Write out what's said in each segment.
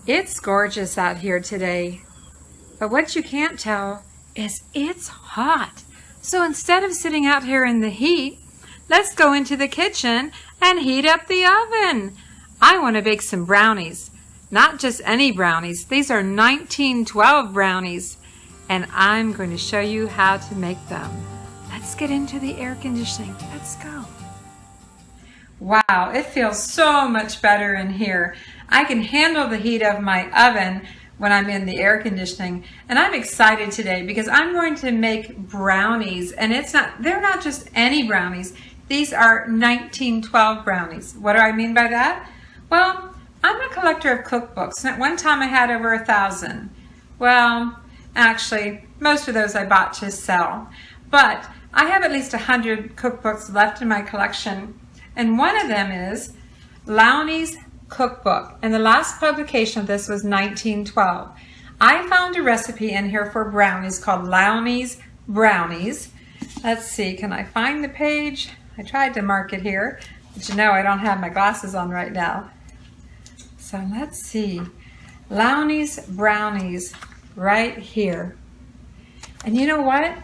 It's gorgeous out here today, but what you can't tell is it's hot. So instead of sitting out here in the heat, let's go into the kitchen and heat up the oven. I want to bake some brownies. Not just any brownies. These are 1912 brownies, and I'm going to show you how to make them. Let's get into the air conditioning. Let's go. Wow, it feels so much better in here. I can handle the heat of my oven when I'm in the air conditioning, and I'm excited today because I'm going to make brownies, and they're not just any brownies. These are 1912 brownies. What do I mean by that? Well, I'm a collector of cookbooks, and at one time I had over 1,000. Well, actually, most of those I bought to sell, but I have at least 100 cookbooks left in my collection, and one of them is Lowney's cookbook, and the last publication of this was 1912. I found a recipe in here for brownies called Lowney's Brownies. Let's see, can I find the page? I tried to mark it here, but you know I don't have my glasses on right now. So let's see, Lowney's Brownies right here. And you know what?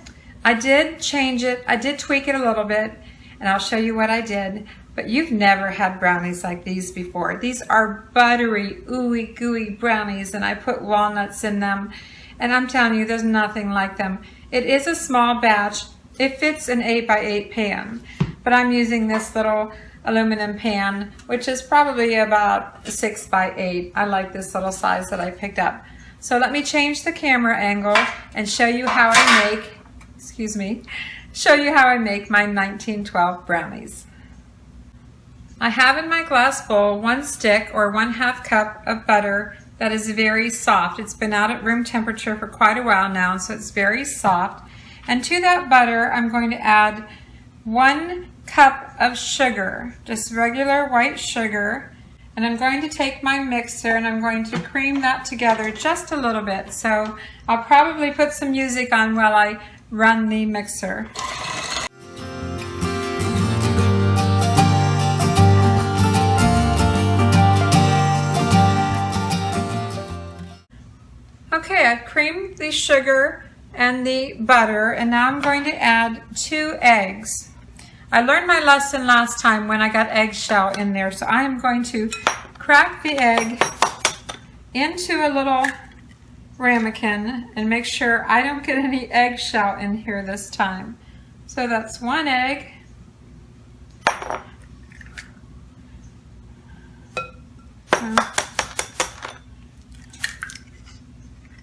I did change it, I did tweak it a little bit, and I'll show you what I did. But you've never had brownies like these before. These are buttery, ooey gooey brownies, and I put walnuts in them. And I'm telling you, there's nothing like them. It is a small batch. It fits an 8x8 pan. But I'm using this little aluminum pan, which is probably about 6x8. I like this little size that I picked up. So let me change the camera angle and show you how I make, show you how I make my 1912 brownies. I have in my glass bowl 1 stick or 1/2 cup of butter that is very soft. It's been out at room temperature for quite a while now, so it's very soft. And to that butter, I'm going to add 1 cup of sugar, just regular white sugar. And I'm going to take my mixer and I'm going to cream that together just a little bit. So I'll probably put some music on while I run the mixer. Okay, I've creamed the sugar and the butter, and now I'm going to add 2 eggs. I learned my lesson last time when I got eggshell in there, so I am going to crack the egg into a little ramekin and make sure I don't get any eggshell in here this time. So that's 1 egg.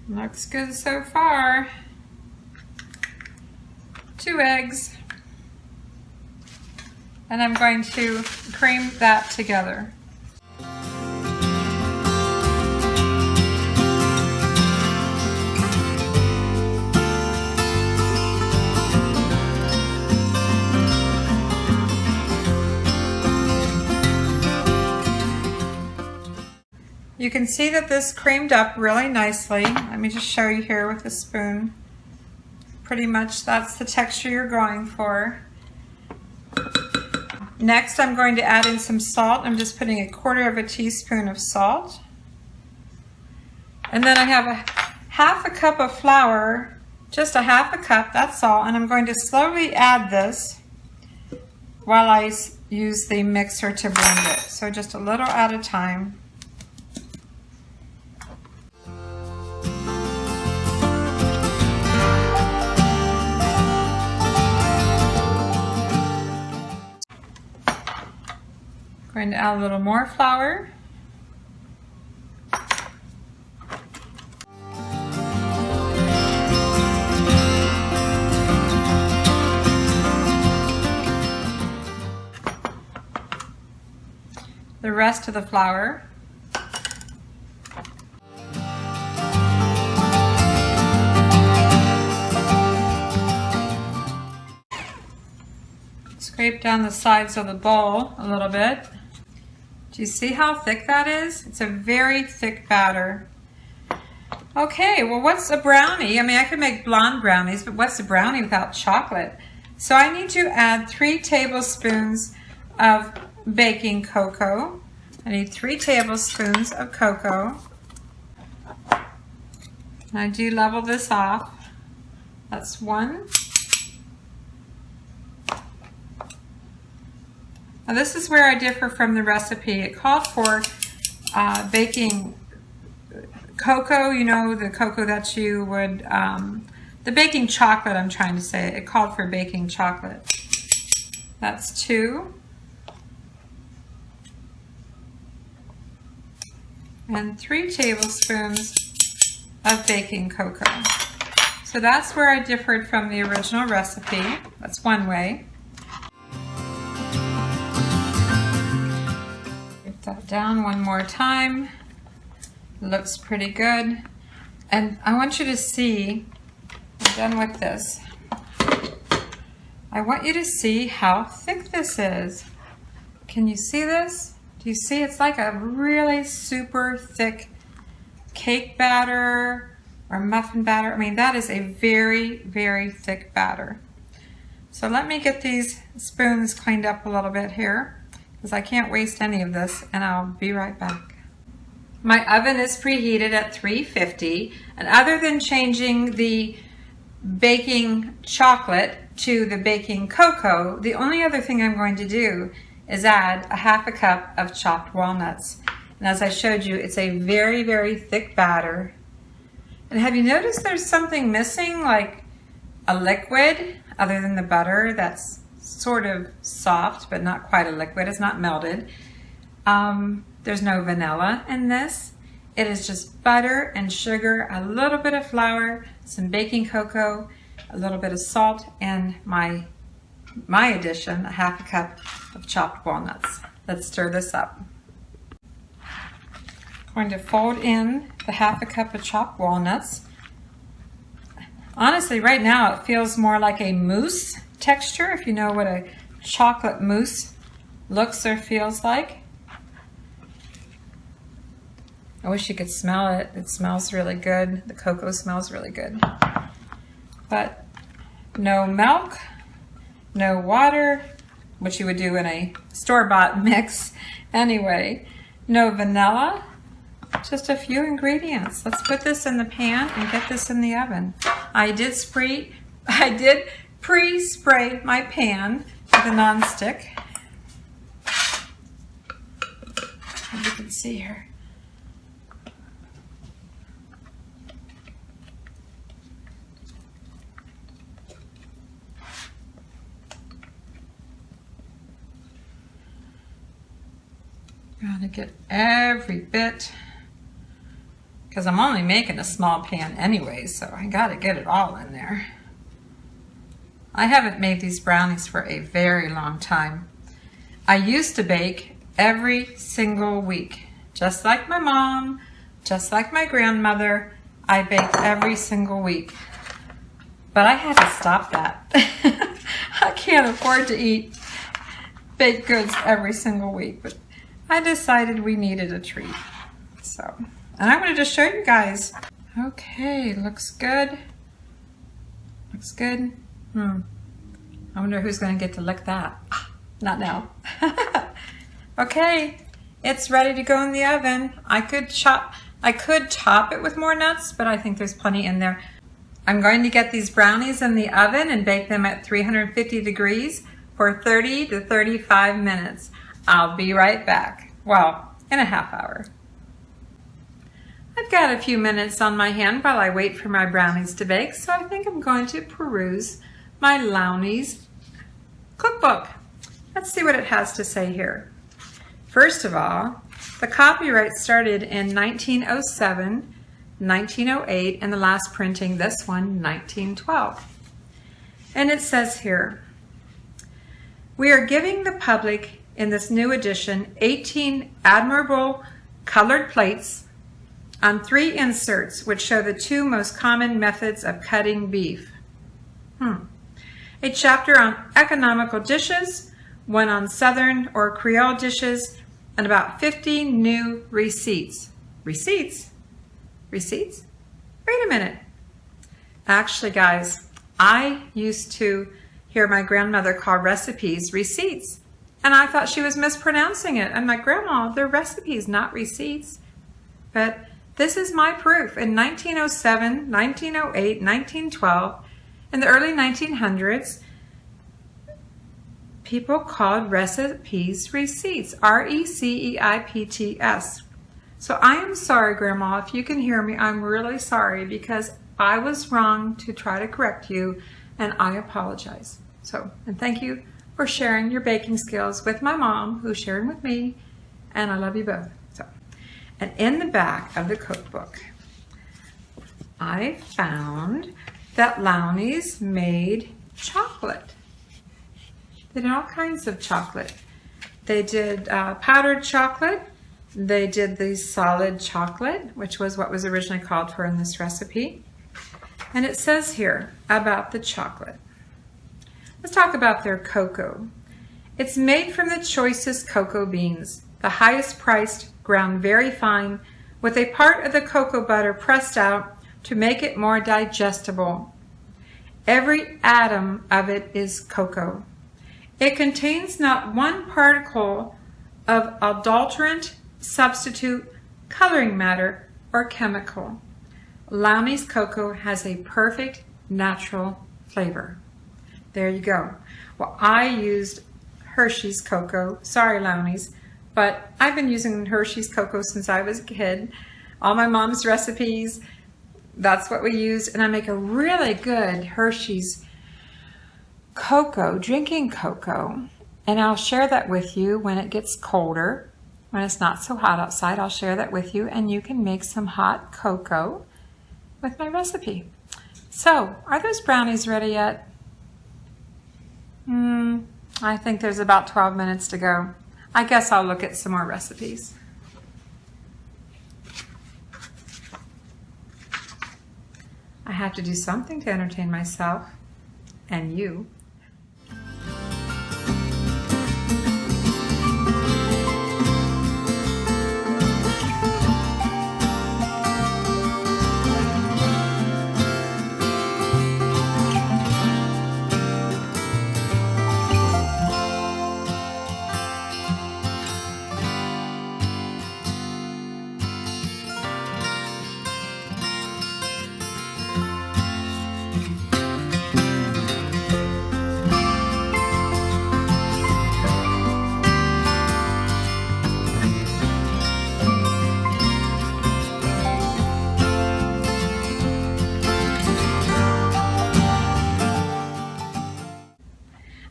Looks good so far. 2 eggs. And I'm going to cream that together. You can see that this creamed up really nicely. Let me just show you here with a spoon. Pretty much that's the texture you're going for. Next, I'm going to add in some salt. I'm just putting 1/4 teaspoon of salt. And then I have 1/2 cup of flour, just 1/2 cup, that's all. And I'm going to slowly add this while I use the mixer to blend it. So just a little at a time. Going to add a little more flour. The rest of the flour. Scrape down the sides of the bowl a little bit. Do you see how thick that is? It's a very thick batter. Okay, well, what's a brownie? I mean, I could make blonde brownies, but what's a brownie without chocolate? So I need to add 3 tablespoons of baking cocoa. I need 3 tablespoons of cocoa. I do level this off. That's one. Now this is where I differ from the recipe. It called for baking cocoa, you know, the cocoa that you would, the baking chocolate I'm trying to say. It called for baking chocolate. That's 2. And 3 tablespoons of baking cocoa. So that's where I differed from the original recipe. That's one way. Get that down one more time. Looks pretty good. And I want you to see, I'm done with this. I want you to see how thick this is. Can you see this? Do you see? It's like a really super thick cake batter or muffin batter. I mean, that is a very, very thick batter. So let me get these spoons cleaned up a little bit here because I can't waste any of this, and I'll be right back. My oven is preheated at 350, and other than changing the baking chocolate to the baking cocoa, the only other thing I'm going to do is add a half a cup of chopped walnuts. And as I showed you, it's a very, very thick batter. And have you noticed there's something missing, like a liquid, other than the butter that's sort of soft, but not quite a liquid. It's not melted. There's no vanilla in this. It is just butter and sugar, a little bit of flour, some baking cocoa, a little bit of salt, and my addition, a half a cup of chopped walnuts. Let's stir this up. I'm going to fold in the half a cup of chopped walnuts. Honestly, right now it feels more like a mousse texture, if you know what a chocolate mousse looks or feels like. I wish you could smell it. It smells really good. The cocoa smells really good. But no milk, no water, which you would do in a store-bought mix anyway. No vanilla, just a few ingredients. Let's put this in the pan and get this in the oven. I did pre-spray my pan with a non-stick. As you can see here. Gotta get every bit, because I'm only making a small pan anyway, so I gotta get it all in there. I haven't made these brownies for a very long time. I used to bake every single week, just like my mom, just like my grandmother. I baked every single week, but I had to stop that. I can't afford to eat baked goods every single week, but I decided we needed a treat. So, and I wanted to show you guys. Okay, looks good. Looks good. I wonder who's going to get to lick that. Not now. Okay, it's ready to go in the oven. I could top it with more nuts, but I think there's plenty in there. I'm going to get these brownies in the oven and bake them at 350 degrees for 30 to 35 minutes. I'll be right back. Well, in a half hour. I've got a few minutes on my hand while I wait for my brownies to bake, so I think I'm going to peruse my Lowney's cookbook. Let's see what it has to say here. First of all, the copyright started in 1907, 1908, and the last printing, this one, 1912. And it says here, we are giving the public in this new edition 18 admirable colored plates on 3 inserts which show the 2 most common methods of cutting beef. A chapter on economical dishes, one on Southern or Creole dishes, and about 50 new receipts. Receipts? Receipts? Wait a minute. Actually, guys, I used to hear my grandmother call recipes receipts, and I thought she was mispronouncing it. I'm like, Grandma, they're recipes, not receipts. But This is my proof. In 1907, 1908, 1912, in the early 1900s, people called recipes receipts, R-E-C-E-I-P-T-S. So I am sorry, Grandma, if you can hear me, I'm really sorry because I was wrong to try to correct you, and I apologize. And thank you for sharing your baking skills with my mom, who's sharing with me, and I love you both. And in the back of the cookbook, I found that Lowney's made chocolate. They did all kinds of chocolate. They did powdered chocolate. They did the solid chocolate, which was what was originally called for in this recipe. And it says here about the chocolate. Let's talk about their cocoa. It's made from the choicest cocoa beans, the highest priced, ground very fine, with a part of the cocoa butter pressed out to make it more digestible. Every atom of it is cocoa. It contains not one particle of adulterant, substitute, coloring matter, or chemical. Lowney's cocoa has a perfect natural flavor. There you go. Well, I used Hershey's cocoa. Sorry, Lowney's. But I've been using Hershey's cocoa since I was a kid. All my mom's recipes, that's what we used. And I make a really good Hershey's cocoa, drinking cocoa. And I'll share that with you when it gets colder. When it's not so hot outside, I'll share that with you. And you can make some hot cocoa with my recipe. So, are those brownies ready yet? I think there's about 12 minutes to go. I guess I'll look at some more recipes. I have to do something to entertain myself and you.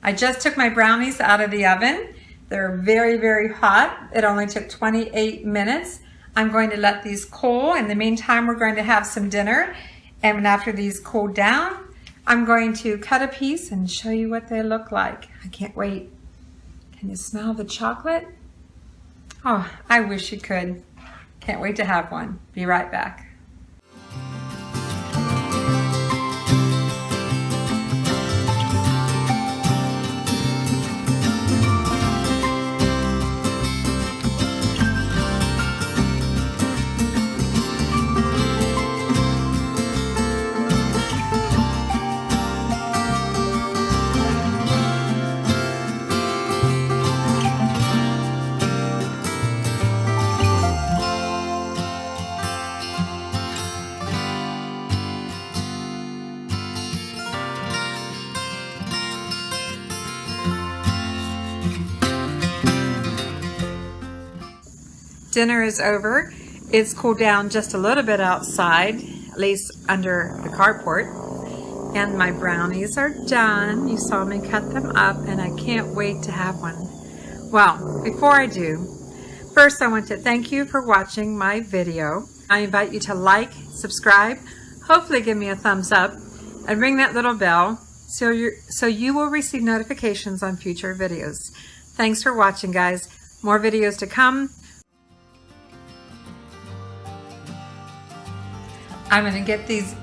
I just took my brownies out of the oven. They're very, very hot. It only took 28 minutes. I'm going to let these cool. In the meantime, we're going to have some dinner. And after these cool down, I'm going to cut a piece and show you what they look like. I can't wait. Can you smell the chocolate? Oh, I wish you could. Can't wait to have one. Be right back. Dinner is over. It's cooled down just a little bit outside, at least under the carport. And my brownies are done. You saw me cut them up and I can't wait to have one. Well, before I do, first I want to thank you for watching my video. I invite you to like, subscribe, hopefully give me a thumbs up, and ring that little bell so you will receive notifications on future videos. Thanks for watching, guys. More videos to come. I'm going to get these.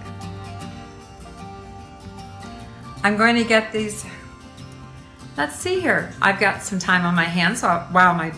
Let's see here. I've got some time on my hands while my